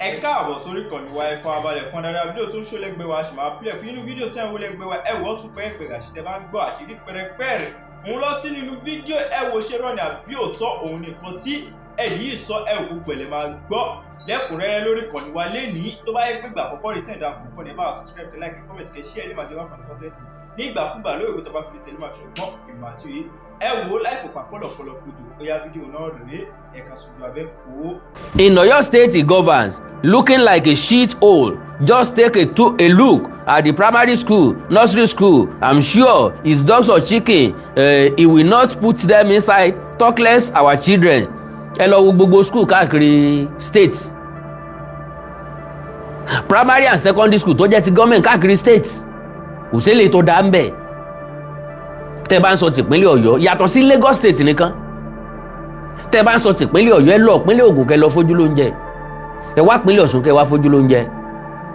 ẹ káàbọ̀ sórí ìkànnì wa ẹ farabalẹ̀ fún dáadáa fídíò tó ń ṣó lẹ́gbẹ̀ẹ́ wa ṣì máa pílẹ̀ fún inú fídíò tí àwọn lẹ́gbẹ̀ẹ́ wa ẹ wọ́ tún pẹ́ẹ́pẹ́ gàṣítẹ́ bá ń gbọ́ àṣírí pẹ́rẹpẹ́rẹ òun lọ́tí nínú fídíò ẹ wo ṣe rọ́ọ̀nì àbí òótọ́ òun nìkan tí ẹ̀yìn yìí sọ ẹ wò gbogbo ẹ̀lẹ́ máa gbọ́ lẹ́kùnrẹ́rẹ́ lórí ìkànnì wa lénìí tó bá yẹ pé ìgbà àkọ́kọ́ rí tẹ̀ dáa kọ̀ọ̀kan ní bá wa subscribe like comment kẹ́ share lè máa jẹ́ wá fún kọ́ńtẹ́ǹtì ní ìgbàkúgbà lórí ìwé tó bá fi lè tẹ̀lé máa ṣùgbọ́n ìmọ̀ àti òye ẹ wò láìfò pàpọ̀lọpọ̀lọ gbòdò bóyá fídíò náà rèé ẹ̀ka ṣùgbọ́n abẹ́ kó. In Oyo State, it governs looking like a shit hole. Just take a look at the primary school, nursery school. I'm sure his dogs or chicken, he will not put them inside. Talk less our children. Ẹ lọ wo gbogbo school káàkiri state. Primary and secondary school tó jẹ́ ti government káàkiri state. Kò sí èlé tó dá ń bẹ̀. Tẹ́ bá ń sọ tìpínlẹ̀ Ọ̀yọ́ yàtọ̀ sí Lagos State nìkan. Tẹ́ bá ń sọ tìpínlẹ̀ Ọ̀yọ́ ẹ lọ ìpínlẹ̀ Ògùn kẹ́ lọ fojú lóúnjẹ. Ẹ wá ìpínlẹ̀ Ọ̀ṣun kẹ́ wá fojú lóúnjẹ.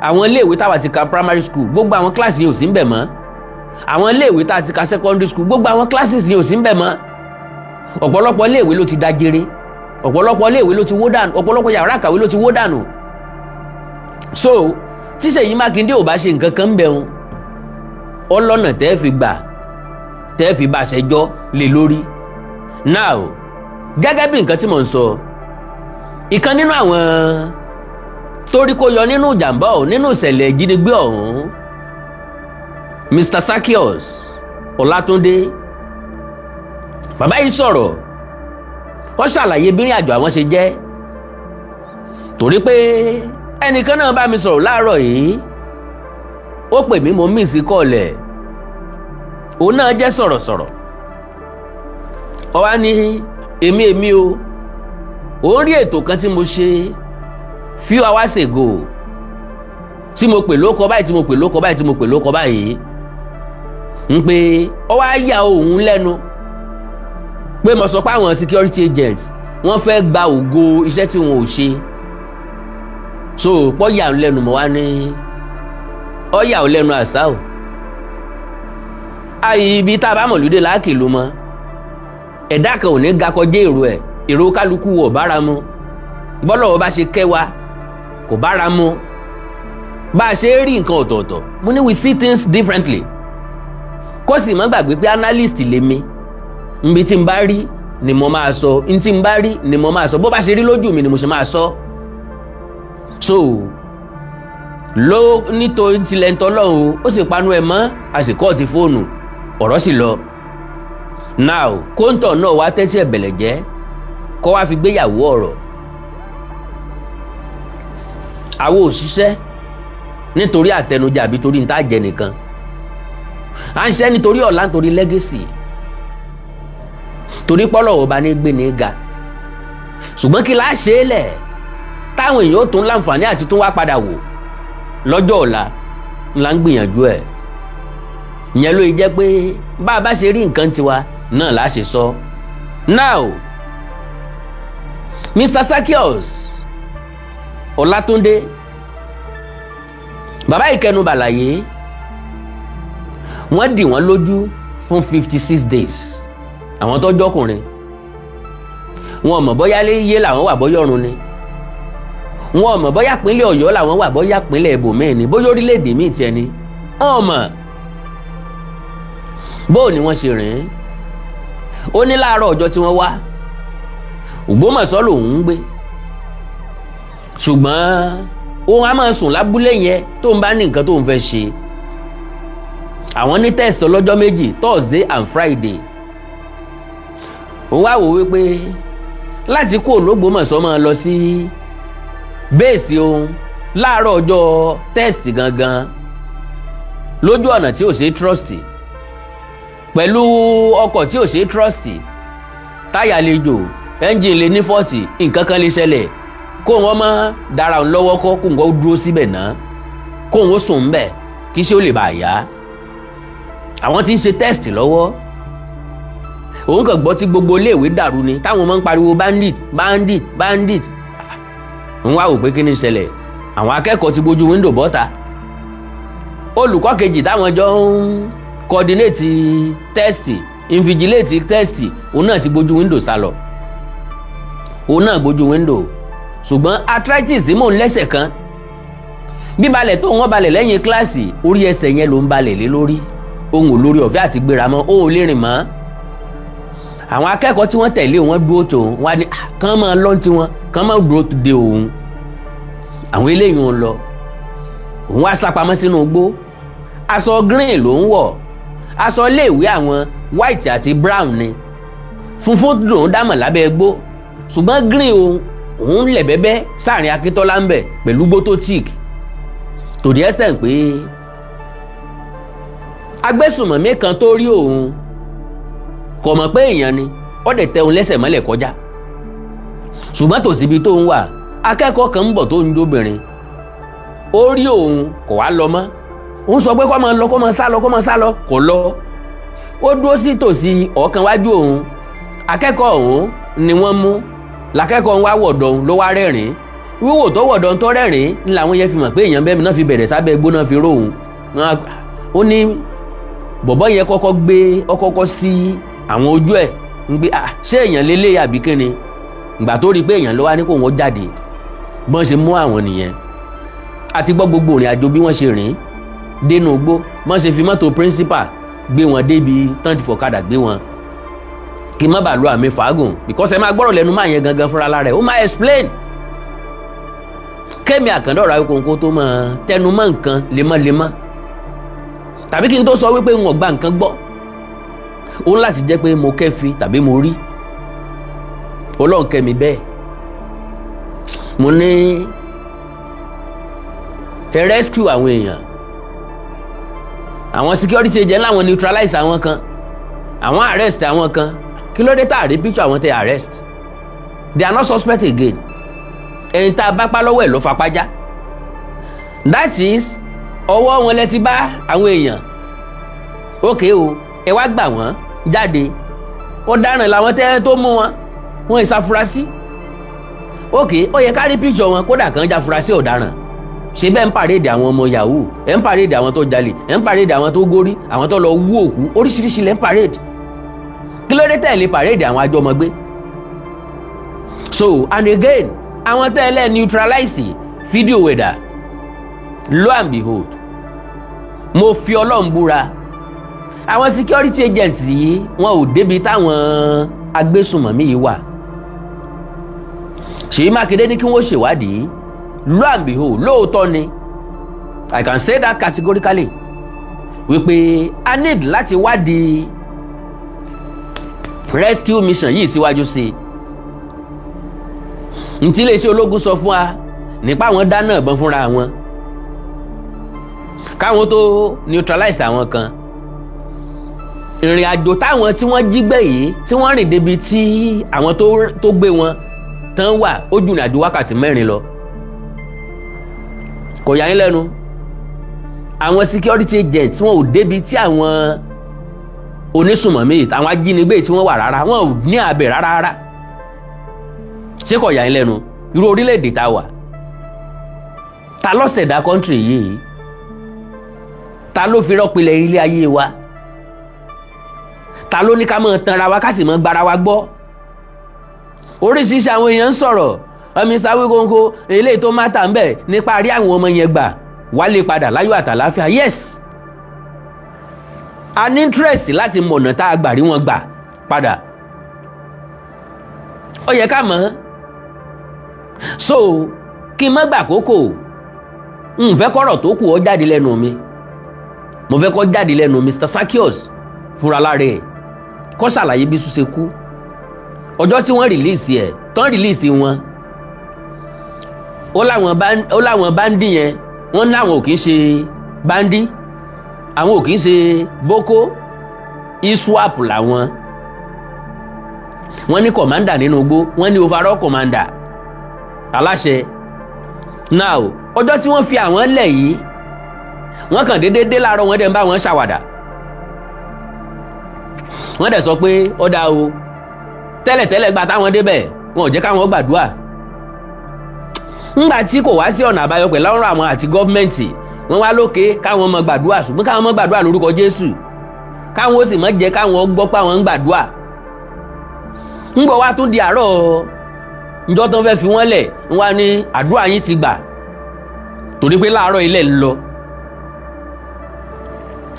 Àwọn iléèwé táwa ti ka primary school gbogbo àwọn kíláàsì yìí ò sí ń bẹ̀ mọ́. Àwọn iléèwé tá a ti ka secondary school gbogbo àwọn kíláàsì yìí ò sí ń bẹ̀ mọ́. Ọ̀pọ̀lọpọ̀ iléèwé ló ti dájere. Ọ̀pọ̀lọpọ̀ iléèwé ló ti wó dànù. Ọ̀pọ̀lọpọ̀ yàrá àkàwé ló ti wó dànù. So tí Ṣèyí Mákindé ò bá ṣe nǹkan kan ń bẹ̀ wọn ọlọ́nà tẹ́ fi gbà tẹ́ fi bá ṣẹjọ́ lé lórí. Now gẹ́gẹ́ bí nǹkan tí mò ń sọ ìkan nínú àwọn torí kó yọ nínú ìjàmbá ọ̀hún nínú ìṣẹ̀lẹ̀ ìjínigbé ọ̀hún Mr. Zaccheaus Ọlátúndé bàbá yìí sọ̀rọ̀ ó ṣàlàyé bí ìrìn àjò àwọn ṣe jẹ́ torí pé ẹnìkan náà bá mi sọ̀rọ̀ láàárọ̀ yìí ó pè mí mo mísì kọ́ọ̀lẹ̀ òun náà jẹ́ sọ̀rọ̀sọ̀rọ̀ ó wá ní èmi o òun rí ètò kan tí mo ṣe few hours ago tí mo pè lóko báyìí tí mo pè lóko báyìí tí mo pè lóko báyìí ń pé ó wá yà òun lẹ́nu pé mo sọ pé àwọn security agents wọ́n fẹ́ gba ògo iṣẹ́ tí wọn ò ṣe so pọ́ yà òun lẹ́nu mo wá ní ó yà òun lẹ́nu àṣà o àyè ibi tá a bá mọ̀ lóde láàkì ló mọ́ ẹ̀dá kan ò ní ga kọjá èrò kálukú wọ̀ bára mu bọ́lọ̀ bá ṣe kẹwa kò bára mu bá a ṣe rí nǹkan ọ̀tọ̀ọ̀tọ̀ mo ní we see things differently kó sì má gbàgbé pé analyst lèmi nbi tí n bá rí ni mo máa sọ n tí n bá rí ni mo máa sọ bó bá ṣe rí lójú mi ni mo ṣe máa sọ so ló nítorí tilẹ̀ ń tọ́lọ́run ó sì panu ẹ̀ mọ́ àsìkò ti fóònù ọ̀rọ̀ sì lọ now kóńtọ̀ náà wá tẹ́sí ẹ̀bẹ̀lẹ̀ jẹ́ kó wá fi gbéyàwó ọ̀rọ̀ àwọn òṣìṣẹ́ nítorí àtẹnujẹ àbí torí níta jẹ nìkan à ń ṣe nítorí ọ̀la nítorí legacy torí pọ́lọ̀ ọba ní gbé ní ga ṣùgbọ́n kí láá ṣe é lẹ̀ táwọn èèyàn ó tún láǹfààní àti tún wá padà wò lọ́jọ́ ọ̀la ńlá ń gbìyànjú ẹ̀ ìyẹn ló jẹ́ pé bá a bá ṣe rí nǹkan tiwa náà là á ṣe sọ. Now Mr. Zaccheaus Ọlátúndé bàbá ìkẹnu bàlàyé wọ́n dì wọ́n lójú fún 56 days àwọn tó jọkùnrin wọn mọ̀ bóyá yé làwọn wà bóyá ọ̀run ni wọn mọ̀ bóyá pínlẹ̀ Ọ̀yọ́ làwọn wà bóyá pínlẹ̀ ibòmíì ni bóyá orílẹ̀-èdè míì tiẹ̀ ni wọn mọ̀ bóò ni wọ́n ṣe rìn ó ní láàárọ̀ ọjọ́ tí wọ́n wá Ògbómọ̀ṣọ́ lòun ń gbé ṣùgbọ́n òun á máa sùn lábúlé yẹn tó ń bá ní nǹkan tó ń fẹ́ ṣe àwọn ní test ọlọ́jọ́ méjì Thursday and Friday òun wá wò wípé láti kó l'Ógbómọ̀ṣọ́ máa lọ sí bẹ́ẹ̀sì òun láàárọ̀ ọjọ́ test gangan lójú ọ̀nà tí ò ṣe trust pẹ̀lú ọkọ̀ tí ò ṣe trust táyà lè jò ẹ́ńjìn lè ní 40 nǹkan kan lè ṣẹlẹ̀ kó wọn mọ́ dára òun lọ́wọ́ kọ́ kó wọn dúró síbẹ̀ náà kó wọn sùn ń bẹ̀ kí ṣé ó lè bàa yá àwọn tí ń ṣe test lọ́wọ́ òun kàn gbọ́ tí gbogbo iléèwé dàrú ni táwọn máa ń pariwo bandit ń wá wò pé kí ni ṣẹlẹ̀ àwọn akẹ́kọ̀ọ́ ti gbójú wíńdò bọ́ta olùkọ́ kejì táwọn jọ ń coordinate test invigilate test òun náà ti gbójú wíńdò sálọ òun náà gbójú wíńdò ṣùgbọ́n arthritis mò ń lẹ́sẹ̀ kan bíbalẹ̀ tó wọ́n balẹ̀ lẹ́yìn kíláàsì orí ẹsẹ̀ yẹn ló ń balẹ̀ lé lórí ohun ò lórí ọ̀fẹ́ àti gbéra mọ́ ó ò lè rìn mọ́ àwọn akẹ́kọ̀ọ́ tí wọ́n tẹ̀lé wọn dúró tó wọn ní kàn máa lọ́ ti wọn kàn máa dúró de òun àwọn eléyìí wọn lọ òun wá sápamọ́ sínú igbó aṣọ green ló ń wọ̀ aṣọ iléèwé àwọn white àti brown ni funfun dùn dámọ̀ lábẹ́ igbó ṣùgbọ́n green òun lẹ̀ bẹ́bẹ́ sáàrin Akíntọ́lá ń bẹ̀ pẹ̀lú igbó tó tíìk tòdí ẹsẹ̀ pé agbésùnmọ̀mí kan tó rí òun kò mọ̀ pé èèyàn ni ó dẹ̀ tẹ òun lẹ́sẹ̀ mọ́lẹ̀ kọjá ṣùgbọ́n tòsíbi tó ń wà akẹ́kọ̀ọ́ kan ń bọ̀ tó ń jóbìnrin ó rí òun kò wá lọ mọ́ òun sọ pé kó máa lọ kó máa sá lọ kò lọ ó dúró sí tòsí ọ̀kan wájú òun akẹ́kọ̀ọ́ òun ni wọ́n mú làkẹ́kọ̀ọ́ wá wọ̀dọ̀ òun ló wá rẹ́rìn wíwò tó wọ̀dọ̀ tó rẹ́rìn ní làwọn yẹn fi mọ̀ pé èèyàn bẹ́ẹ̀ náà fi bẹ̀rẹ̀ sábẹ́ igbó náà fi ró òun ó ní bọ̀bọ́ yẹn kọ́kọ́ sí àwọn ojú ẹ̀ ń gbé ṣé èèyàn lélẹ̀ àbí kíni ìgbà tó rí pé èèyàn ló wá ní kó wọ́n jáde bọ́n ṣe mú àwọn nìyẹn àti gbọ́ gbogbo ìrìn àjò bí wọ́n ṣe rìn dénú igbó bọ́n ṣe fi mọ́tò principal gbé wọn débi tán ti fọ̀kadà gbé wọn kí n má bàa lo àmì fàágùn because ẹ máa gbọ́rọ̀ lẹ́nu máa yẹn gangan fúnra lára ẹ̀ ó máa explain Kẹ́mi Àkàndá ọ̀rọ̀ Awíkonko tó máa tẹnu mọ́ nǹkan lemọ́lemọ́ tàbí kí n tó sọ wípé wọn gba nǹkan gbọ́ òun láti jẹ́ pé mo kẹ́fi tàbí mo rí Ọlọ́run kẹ́mi bẹ́ẹ̀ mo ní ẹ rescue àwọn èèyàn àwọn security agent láwọn neutralize àwọn kan àwọn arrest àwọn kan kí ló dé tá a rí picture àwọn tẹ arrest they are not suspect again ẹni tá a bá pa lọ́wọ́ ẹ̀ ló fapá já that is ọwọ́ wọn lẹ ti bá àwọn èèyàn ókè o ẹ wá gbà wọ́n jáde ọ̀daràn làwọn tẹ́ tó mú wọn ìsàfurasí ókè ó yẹ ká rí picture wọn kódà kan já furasí ọ̀daràn ṣe bẹ́ẹ̀ ń pàrédè àwọn ọmọ yahoo ẹ̀ ń pàrédè àwọn tó jalè ẹ̀ ń pàrédè àwọn tó górí àwọn tó lọ wú òkú oríṣiríṣi lẹ́ ń pàrédè kí ló dé tẹ̀lé pàrédè àwọn àjọmọ̀gbé so and again àwọn tẹ́lẹ̀ neutralize fídíò wẹ̀dà lo and behold mo fi Ọlọ́run búra àwọn security agents yìí wọn ò débi táwọn agbésùnmọ̀mí yìí wà Ṣèyí Mákindé ní kí wọ́n ṣèwádìí lo and behold lóòótọ́ ni I can say that categorically wípé a need láti wádìí rescue mission yìí síwájú sí i ntí iléeṣẹ́ ológun sọ fún wa nípa àwọn dáná ìbọn fúnra wọn káwọn tó neutralize àwọn kan ìrìn àjò táwọn tí wọ́n jí gbé yìí tí wọ́n rìn débi tí àwọn tó gbé wọn tán wà ó jù ní àjò wákàtí 4 lọ kò yà yín lẹ́nu àwọn security agents wọn ò débi tí àwọn onísùnmọ̀mí àwọn ajínigbé tí wọ́n wà rárá wọn ò ní abẹ rárá ṣé kò yà yín lẹ́nu irú orílẹ̀-èdè tá a wà ta ló ṣẹ̀dá kọ́ńtírì yìí ta ló fi rọ́pìlẹ̀ ilé ayé wa ta ló ní ká máa tanra wa ká sì máa gbára wa gbọ́ oríṣiríṣi àwọn èèyàn ń sọ̀rọ̀ Mr. Awíkonko eléyìí tó máa tà ń bẹ̀ nípa rí àwọn ọmọ yẹn gbà wálé padà láyọ̀ àtàláfíà yes a ní interest láti mọ̀nà tá a gbà rí wọn gbà padà ó yẹ ká mọ̀ so kí n má gbà kókò n fẹ́ kọ́rọ̀ tó kù ó jáde lẹ́nu mi mo fẹ́ kó jáde lẹ́nu Mr. Sakios fúnra lára ẹ̀ kó ṣàlàyé bí Ṣú ṣe kú ọjọ́ tí wọ́n rìlíìsì ẹ̀ tán rìlíìsì wọn ó láwọn báńdì yẹn wọ́n láwọn ò kì í ṣe báńdì àwọn ò kì í ṣe Boko ISWAP làwọn wọ́n ní kọ̀mándà nínú igbó wọ́n ní overall commander aláṣẹ now ọjọ́ tí wọ́n fi àwọn lẹ̀ yìí wọ́n kàn déédéé dé láàárọ̀ wọ́n dẹ̀ ń bá wọn ṣàwàdà wọ́n dẹ̀ sọ pé ó dá o tẹ́lẹ̀tẹ́lẹ̀ gba táwọn débẹ̀ wọn ò jẹ́ káwọn gbàdúrà ńgbà tí kò wá sí ọ̀nà àbáyọ pẹ̀lú ọ̀rọ̀ àwọn àti gọ́fìmẹ̀ntì wọ́n wá lókè káwọn mọ gbàdúrà ṣùgbọ́n káwọn mọ gbàdúrà lórúkọ Jésù káwọn ó sì mọ jẹ́ káwọn gbọ́ pé àwọn ń gbàdúrà ńgbọ́ wá tún di àárọ̀ njọ́ tó ń fẹ́ fi wọ́n lẹ̀ ń wá ní àdúrà yín ti gbà torí pé láàárọ̀ ilẹ̀ ń lọ.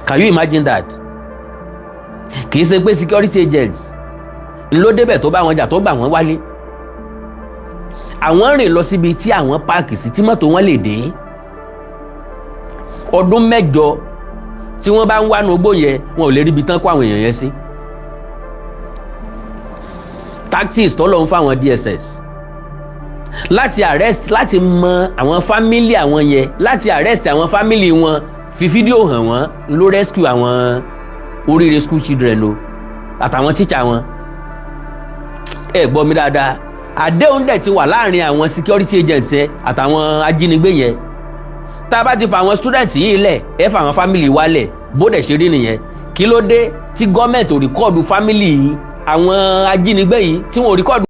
Can you imagine that? Kì í ṣe pé security agents ló débẹ̀ tó bá wọn jà tó gbà wọ́n wálé. Àwọn rìn lọ síbi tí àwọn páàkì sí tí mọ́tò wọn lè dé. Ọdún 8 tí wọ́n bá ń wá nugbó yẹn wọn ò lè ríbi tán kó àwọn èèyàn yẹn sí. Tactics tó lọ ń fáwọn DSS láti arrest, láti mọ àwọn family àwọn yẹn, láti arrest àwọn family wọn, fi fídíò hàn wọ́n ló rescue àwọn Oríire school children o àtàwọn teacher wọn. Ẹ gbọ́ mi dáadáa, àdéhùn dẹ̀ ti wà láàrin àwọn security agents yẹn àtàwọn ajínigbé yẹn. Tá a bá ti fa àwọn students yìí lẹ̀ ẹ fa àwọn family wálẹ̀ bó dẹ̀ ṣe rí nìyẹn. Kí ló dé tí gọ́ọ̀mẹ̀ntì ò rìkọ́ọ̀dù family yìí àwọn ajínigbé yìí tí wọ́n ò rìkọ́ọ̀dù